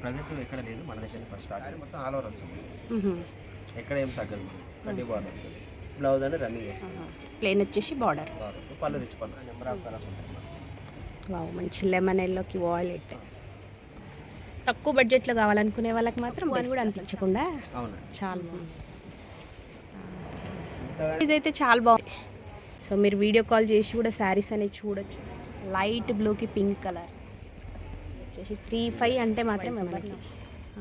Present ఎక్కడ లేదు, మన దగ్గర ఫస్ట్ స్టార్ట్ మొత్తం ఆల్ ఓవర్ వస్తుంది. ఎక్కడ ఏం తగ్గదు, కడ్డీ బార్డర్ వస్తుంది. బ్లౌజ్ అంటే రన్నింగ్ వస్తుంది, ప్లేన్ వచ్చేసి బార్డర్ వస్తుంది. పళ్ళు రిచ్ పళ్ళు, నెంబర్ ఆఫ్ కలర్స్ ఉంటాయి. వావ్, మంచి లెమన్ ఎల్లోకి వాయిలెట్. తక్కువ బడ్జెట్లో కావాలనుకునే వాళ్ళకి మాత్రం అని కూడా అనిపించకుండా అవునండి, చాలా బాగుంది. ప్రైస్ అయితే చాలా బాగుంది. సో మీరు వీడియో కాల్ చేసి కూడా శారీస్ అనేవి చూడొచ్చు. లైట్ బ్లూకి పింక్ కలర్ వచ్చేసి 3,500 అంటే మాత్రం ఎవరికి.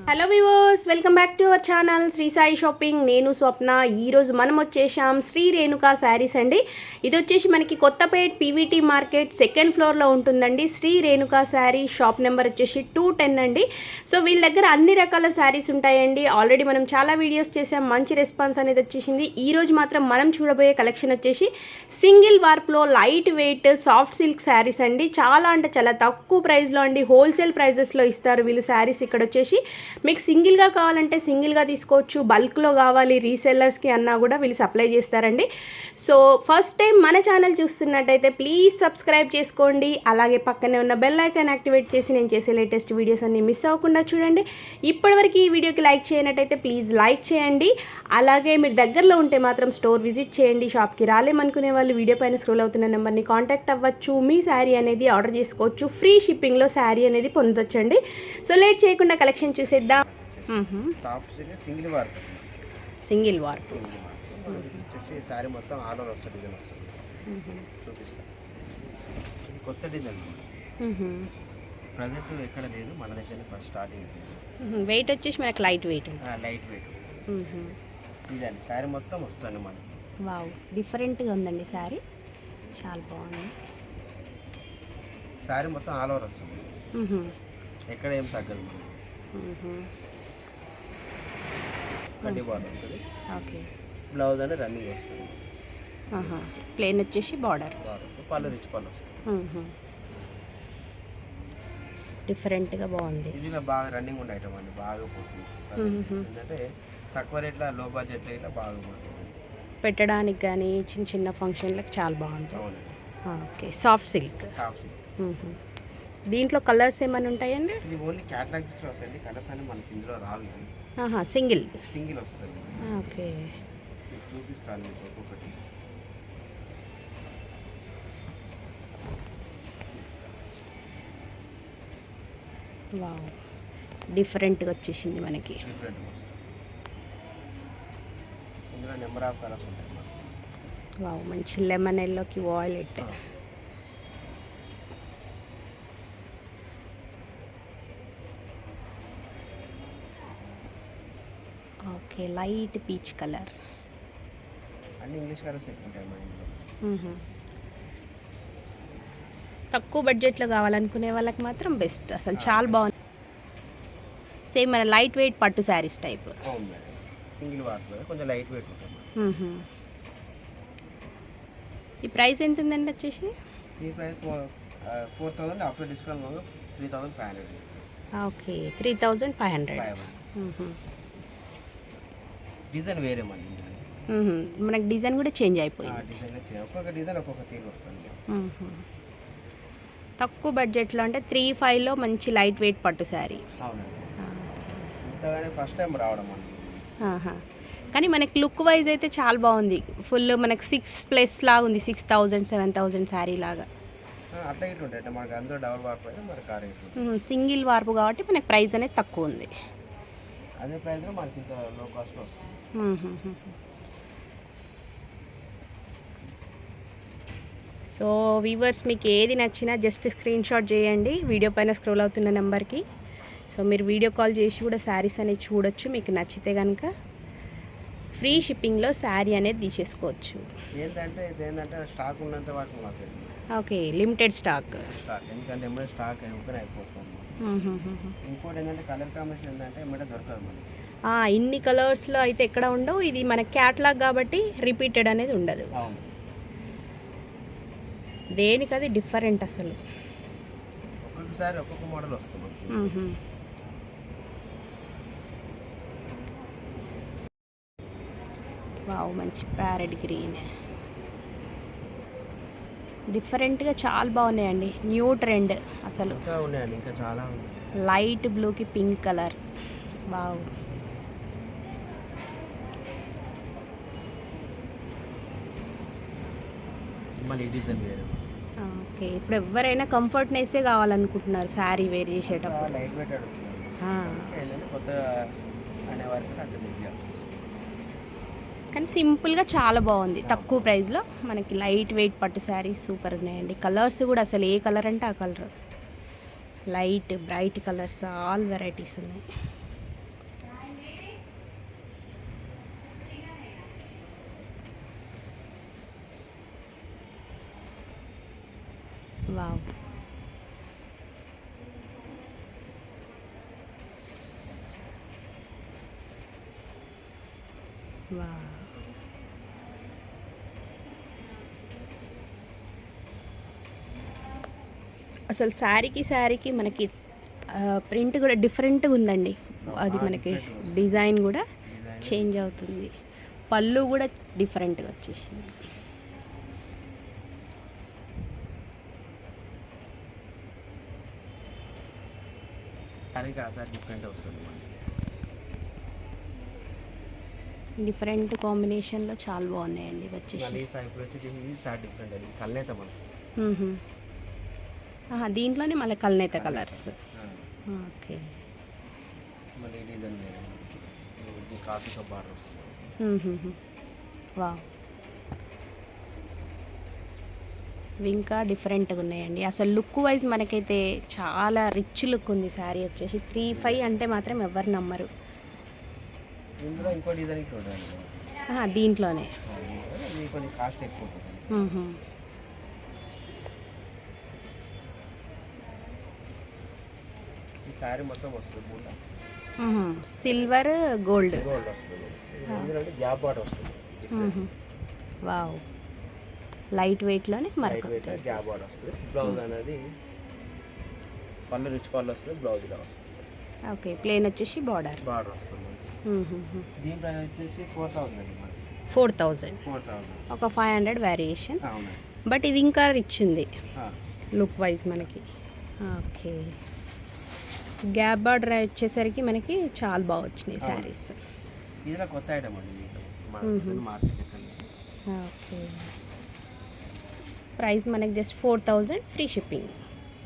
Hello viewers, welcome back to our channel Shri Sai shopping. నేను స్వప్న. ఈరోజు మనం వచ్చేసాం శ్రీ రేణుకా శారీస్ అండి. ఇది వచ్చేసి మనకి కొత్తపేట్ పీవీటీ మార్కెట్ సెకండ్ ఫ్లోర్లో ఉంటుందండి. శ్రీ రేణుకా శారీ షాప్ నెంబర్ వచ్చేసి 210 అండి. సో వీళ్ళ దగ్గర అన్ని రకాల శారీస్ ఉంటాయండి. ఆల్రెడీ మనం చాలా వీడియోస్ చేసాం, మంచి రెస్పాన్స్ అనేది వచ్చేసింది. ఈరోజు మాత్రం మనం చూడబోయే కలెక్షన్ వచ్చేసి సింగిల్ వార్ప్లో light weight soft silk saris అండి. చాలా అంటే చాలా తక్కువ ప్రైస్లో అండి, హోల్సేల్ ప్రైజెస్లో ఇస్తారు వీళ్ళు శారీస్. ఇక్కడ వచ్చేసి మీకు సింగిల్గా కావాలంటే సింగిల్గా తీసుకోవచ్చు, బల్క్లో కావాలి రీసెల్లర్స్కి అన్నా కూడా వీళ్ళు సప్లై చేస్తారండి. సో ఫస్ట్ టైం మన ఛానల్ చూస్తున్నట్టయితే ప్లీజ్ సబ్స్క్రైబ్ చేసుకోండి. అలాగే పక్కనే ఉన్న బెల్ ఐకాన్ యాక్టివేట్ చేసి నేను చేసే లేటెస్ట్ వీడియోస్ అన్ని మిస్ అవ్వకుండా చూడండి. ఇప్పటివరకు ఈ వీడియోకి లైక్ చేయనట్టయితే ప్లీజ్ లైక్ చేయండి. అలాగే మీరు దగ్గరలో ఉంటే మాత్రం స్టోర్ విజిట్ చేయండి. షాప్కి రాలేమనుకునే వాళ్ళు వీడియో పైన స్క్రోల్ అవుతున్న నెంబర్ని కాంటాక్ట్ అవ్వచ్చు. మీ శారీ అనేది ఆర్డర్ చేసుకోవచ్చు. ఫ్రీ షిప్పింగ్లో శారీ అనేది పొందొచ్చండి. సో లేట్ చేయకుండా కలెక్షన్ చూసేద్దాం. Soft single warp, single warp వచ్చేసి శారీ మొత్తం ఆల్ ఓవర్ వస్తుంది, డిజైన్ వస్తుంది. చూపిస్తాను, ఇది కొత్త డిజైన్. ప్రజెంట్ ఎక్కడ లేదు, మన దగ్గర ఫస్ట్ స్టార్టింగ్. వెయిట్ వచ్చేసి మనకి లైట్ వెయిట్, లైట్ వెయిట్ ఇదండి. శారీ మొత్తం వస్తుంది మనకి. వావ్, డిఫరెంట్గా ఉందండి శారీ, చాలా బాగుంది. శారీ మొత్తం ఆల్ ఓవర్ వస్తుంది, ఎక్కడ ఏం తగ్గదు మనకి. కడ్డీ బార్డర్ వస్తుంది. ఓకే, బ్లౌజ్ అంటే రన్నింగ్ వస్తుంది. ప్లేన్ వచ్చేసి బార్డర్ వస్తుంది. పళ్ళు రిచ్ పళ్ళు వస్తుంది. డిఫరెంట్గా బాగుంది. ఇది బాగా రన్నింగ్ ఉండే ఐటమ్ అండి, బాగా పోతుంది. ఎందుకంటే తక్కువ రేట్లో లో బడ్జెట్లో ఇట్లా బాగా పోతుంది, పెట్టడానికి కానీ చిన్న చిన్న ఫంక్షన్లకు చాలా బాగుంటుంది. అవునండి. Okay, soft silk. Soft silk. దీంట్లో కలర్స్ ఏమైనా ఉంటాయండి? ఇది ఓన్లీ క్యాటలాగ్ పీస్లో వస్తుంది. కలర్స్ అని మనకి ఇందులో రావు. సింగిల్ సింగిల్ వస్తుంది. ఓకే, చూపిస్తాను మీకు ఒక్కొక్కటి. వావ్, డిఫరెంట్గా వచ్చేసింది మనకి. డిఫరెంట్ వస్తుంది. ఇందులో నెంబర్ ఆఫ్ కలర్స్ ఉంటాయి. వావ్, మంచి లెమన్ ఎల్లోకి violet. Okay, light peach colour. అన్ని ఇంగ్లీష్ కలర్స్ ఎక్కువ ఉంటాయి మన ఇందులో. తక్కువ బడ్జెట్లో కావాలనుకునే వాళ్ళకి మాత్రం బెస్ట్, అసలు చాలా బాగుంది. సేమ్ మన లైట్ వెయిట్ పట్టు శారీస్ టైప్. సింగిల్ వార్ప్ కొంచెం లైట్ వెయిట్ ఉంటుంది. ఈ ప్రైస్ ఎంత ఉందండి వచ్చేసి? ఈ price 4,000 after discount 3,500. Okay, 3,500. Design వేరే మళ్ళీ ఇందులో. మనకి డిజైన్ కూడా చేంజ్ అయిపోయింది. డిజైన్ ఒక్కొక్క డిజైన్ ఒక్కొక్క తీరు వస్తుంది. తక్కువ బడ్జెట్లో అంటే 3,500లో మంచి లైట్ వెయిట్ పట్టు శారీ. అవునండి, ఇంతగానే ఫస్ట్ టైం రావడం అండి. కానీ మనకి లుక్ వైజ్ అయితే చాలా బాగుంది. ఫుల్ మనకి 6+ లాగా ఉంది, 6,000 7,000 శారీ లాగా. అట్లా ఇట్లా ఉంటాయి మనకి. అందులో డబల్ వార్ప్ అయితే మరి కార్ సింగిల్ వార్పు కాబట్టి మనకి ప్రైస్ అనేది తక్కువ ఉంది. అదే ప్రైస్లో మనకి ఇంత లో కాస్ట్లో వస్తుంది. సో వీవర్స్, మీకు ఏది నచ్చినా జస్ట్ స్క్రీన్ షాట్ చేయండి వీడియో పైన స్క్రోల్ అవుతున్న నెంబర్కి. సో మీరు వీడియో కాల్ చేసి కూడా శారీస్ అనేవి చూడొచ్చు. మీకు నచ్చితే కనుక ఫ్రీ షిప్పింగ్లో శారీ అనేది తీసేసుకోవచ్చు. ఏంటంటే స్టాక్ ఉన్నంత వరకు మాకు. Okay, limited stock. ఎందుకంటే ఎమ్మడే స్టాక్ ఓపెన్ అయిపోతుంది. ఇంకోటి ఏంటంటే కలర్ కాంబినేషన్ ఏంటంటే ఎమ్మడే దొరకదు మనకి. ఇన్ని కలర్స్లో అయితే ఎక్కడ ఉండవు. ఇది మన క్యాట్లాగ్ కాబట్టి రిపీటెడ్ అనేది ఉండదు. దేనికది డిఫరెంట్ అసలు. ఒక్కొక్కసారి ఒక్కొక్క మోడల్ వస్తుంది. వావ్, మంచి ప్యారెట్ గ్రీన్. డిఫరెంట్గా చాలా బాగున్నాయండి. న్యూ ట్రెండ్ అసలు. ఇంకా ఉన్నాయండి, ఇంకా చాలా ఉన్నాయి. లైట్ బ్లూకి పింక్ కలర్. వావ్, మళ్ళీ ఈ డిజైన్ వేరు. ఓకే. ఇప్పుడు ఎవరైనా కంఫర్ట్నెస్సే కావాలనుకుంటున్నారు శారీ వేర్ చేసేటప్పుడు. లైట్ వెయిట్ అడుగుతున్నారు. ఆ, ఏంటంటే కొత్తగా అనేవారికి అట్లా తెప్పించాలి. కానీ సింపుల్గా చాలా బాగుంది. తక్కువ ప్రైస్లో మనకి లైట్ వెయిట్ పట్టు శారీస్ సూపర్ ఉన్నాయండి. కలర్స్ కూడా అసలు ఏ కలర్ అంటే ఆ colour, light bright colours, all varieties ఉన్నాయి. Wow, wow. అసలు శారీకి మనకి ప్రింట్ కూడా డిఫరెంట్గా ఉందండి. అది మనకి డిజైన్ కూడా చేంజ్ అవుతుంది. పళ్ళు కూడా డిఫరెంట్గా వచ్చేసింది. శారీకి ఆ సారీ డిఫరెంట్ వస్తుంది. డిఫరెంట్ కాంబినేషన్లో చాలా బాగున్నాయండి ఇవి వచ్చేసి. మళ్ళీ ఈ సారీ ఇప్పుడు వచ్చి ఈ సారీ డిఫరెంట్ అది కల్నేత మనం. దీంట్లోనే మళ్ళీ కల్నేత కలర్స్. ఓకే. మళ్ళీ డిజైన్ వేరు. ఇది కాఫీ కప్ బార్డర్ వస్తుంది. వావ్, ఇవి ఇంకా డిఫరెంట్గా ఉన్నాయండి. అసలు లుక్ వైజ్ మనకైతే చాలా రిచ్ లుక్ ఉంది శారీ వచ్చేసి. 3,500 అంటే మాత్రం ఎవరు నమ్మరు. ఇందులో ఇంకో డిజైన్ చూడండి. దీంట్లోనే ఇది కొంచెం కాస్ట్ ఎక్కువ ఉంటుంది. ఈ శారీ మొత్తం వస్తుంది పూట సిల్వర్ గోల్డ్ గోల్డ్ వస్తుంది. ఇందులో గ్యాప్ బార్డర్ వస్తుంది. వావ్, లైట్ వెయిట్లోనే లైట్ మరొక వెయిట్ గ్యాప్ బార్డర్ వస్తుంది. బ్లౌజ్ అనేది పళ్ళు రిచ్ పళ్ళు వస్తుంది. బ్లౌజ్ ఇలా వస్తుంది. ఓకే. ప్లేన్ వచ్చేసి బార్డర్ వస్తుంది. దీని ప్రైస్ వచ్చేసి 4,000 అండి. 4,000. 4,000. ఒక 500 వేరియేషన్. అవునండి. బట్ ఇది ఇంకా రిచ్ ఉంది లుక్ వైజ్ మనకి. ఓకే. గ్యాప్ బార్డర్ వచ్చేసరికి మనకి చాలా బాగా వచ్చినాయి శారీస్. ఇది కొత్త ఐటమ్ అండి మార్కెట్. ఓకే. ప్రైస్ మనకి జస్ట్ 4,000 ఫ్రీ షిప్పింగ్.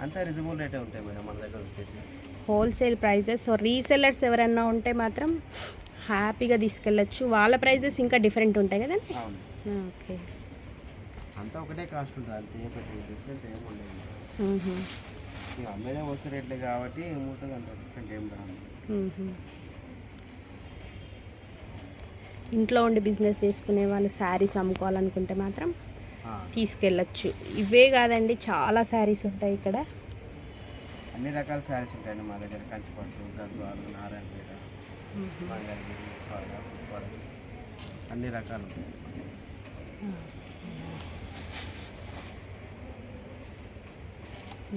అంతా రిజనబుల్ రేటే ఉంటాయి మేడం మన దగ్గర వచ్చేసి. Wholesale prices. సో రీసెల్లర్స్ ఎవరన్నా ఉంటే మాత్రం హ్యాపీగా తీసుకెళ్ళచ్చు. వాళ్ళ ప్రైజెస్ ఇంకా డిఫరెంట్ ఉంటాయి కదండి. అవును. ఓకే. అంతా ఒకటే కాస్ట్ ఉంటుంది. అంతే డిఫరెంట్ ఏమి ఉండదు. ఇక అమ్మేదే వచ్చే రేట్లే కాబట్టి ఏముంటుంది అంత డిఫరెంట్ ఏం రాదు. ఇంట్లో ఉండి బిజినెస్ చేసుకునే వాళ్ళు శారీస్ అమ్ముకోవాలనుకుంటే మాత్రం తీసుకెళ్ళచ్చు. ఇవే కాదండి, చాలా శారీస్ ఉంటాయి ఇక్కడ. అన్ని రకాల శారీస్ ఉంటాయండి మా దగ్గర. కంచిపట్టు, గద్వాలు, నారాయణపేట, మంగళగిరి, అన్ని రకాలు ఉంటాయి.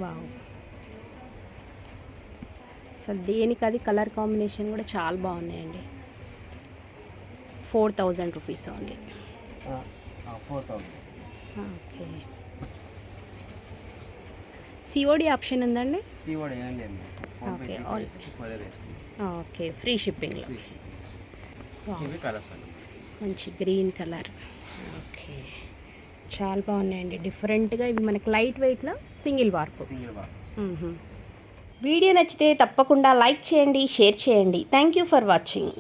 వావ్, అసలు దేనికి అది కలర్ కాంబినేషన్ కూడా చాలా బాగున్నాయండి. 4,000 rupees only. 4,000. Okay. COD option ఉందండి? సిఓడి ఏం లేదు. ఓకే. ఓకే, ఫ్రీ షిప్పింగ్లో. ఇవి కలర్స్ అండి. మంచి గ్రీన్ కలర్. ఓకే, చాలా బాగున్నాయండి డిఫరెంట్గా. ఇవి మనకి లైట్ వెయిట్లో సింగిల్ వార్పు. వీడియో నచ్చితే తప్పకుండా లైక్ చేయండి, షేర్ చేయండి. Thank you for watching.